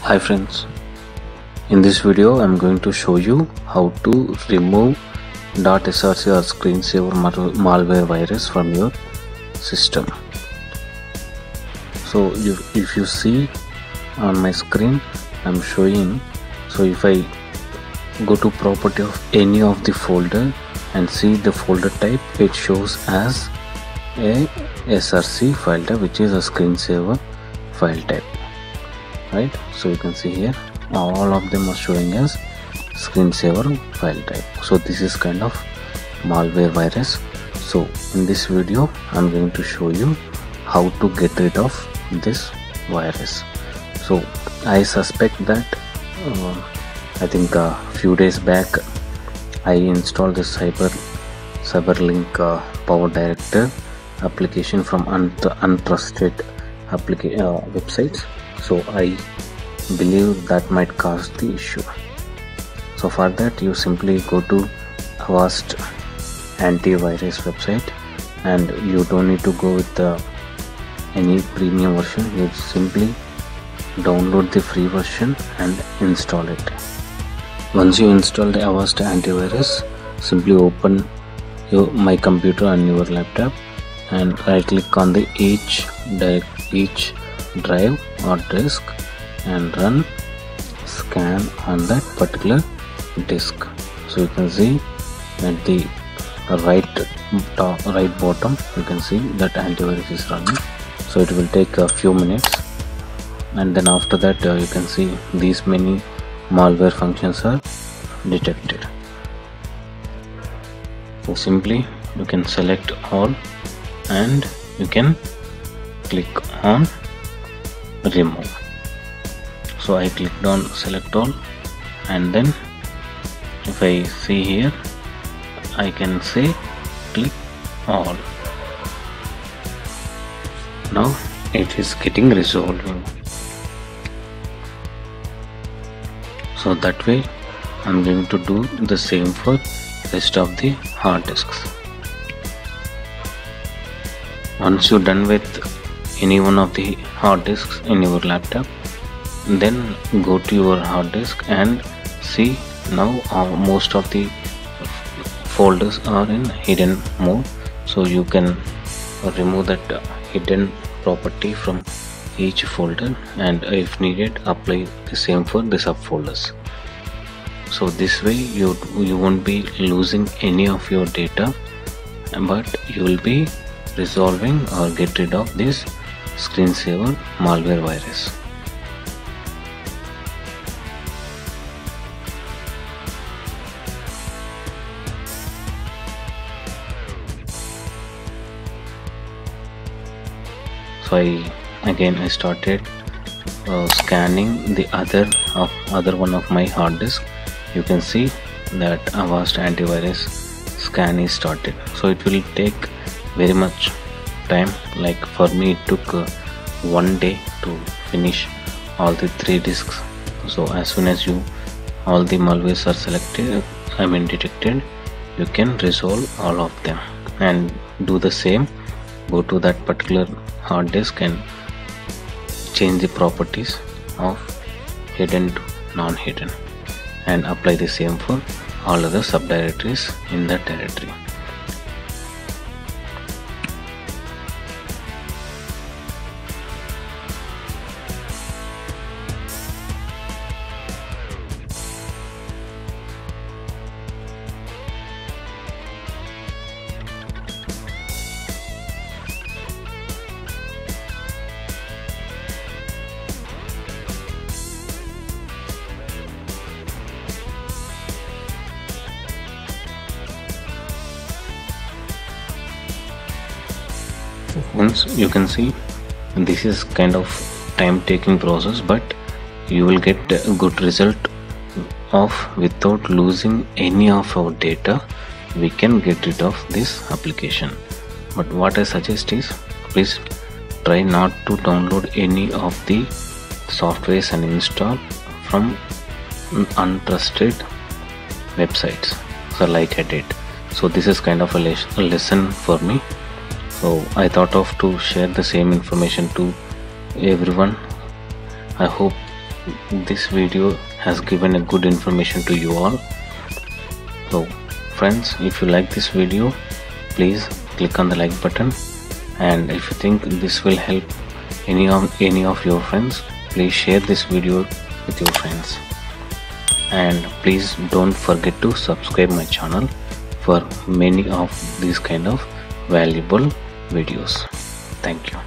Hi friends, in this video I'm going to show you how to remove .src or screensaver malware virus from your system. So if you see on my screen, I'm showing. So if I go to property of any of the folder and see the folder type, it shows as a src file type, which is a screensaver file type, right? So you can see here all of them are showing as screensaver file type. So this is kind of malware virus. So in this video I'm going to show you how to get rid of this virus. So I suspect that I think a few days back I installed this Cyberlink Power Director application from untrusted websites. So I believe that might cause the issue. So for that, you simply go to Avast antivirus website, and you don't need to go with any premium version. You simply download the free version and install it. Once you install the Avast antivirus, simply open my computer on your laptop and right click on the each drive or disk and run scan on that particular disk. So you can see at the right bottom, you can see that antivirus is running. So it will take a few minutes, and then after that you can see these many malware functions are detected. So simply you can select all and you can click on remove. So I clicked on select all, and then if I see here, I can say click all. Now it is getting resolving. So that way I'm going to do the same for rest of the hard disks. Once you're done with any one of the hard disks in your laptop, then go to your hard disk and see now most of the folders are in hidden mode. So you can remove that hidden property from each folder, and if needed apply the same for the subfolders. So this way you won't be losing any of your data, but you will be resolving or get rid of this screensaver malware virus. So I started scanning the other one of my hard disk. You can see that Avast antivirus scan is started. So it will take very much time. Like for me it took 1 day to finish all the 3 disks. So as soon as all the malwares are detected, you can resolve all of them and do the same. Go to that particular hard disk and change the properties of hidden to non-hidden and apply the same for all other subdirectories in that directory. Once you can see, this is kind of time taking process, but you will get a good result without losing any of our data. We can get rid of this application. But what I suggest is, please try not to download any of the softwares and install from untrusted websites, so like I did. So this is kind of a lesson for me. So I thought of to share the same information to everyone. I hope this video has given a good information to you all. So friends, if you like this video, please click on the like button, and if you think this will help any of your friends, please share this video with your friends, and please don't forget to subscribe my channel for many of these kind of valuable videos. Thank you.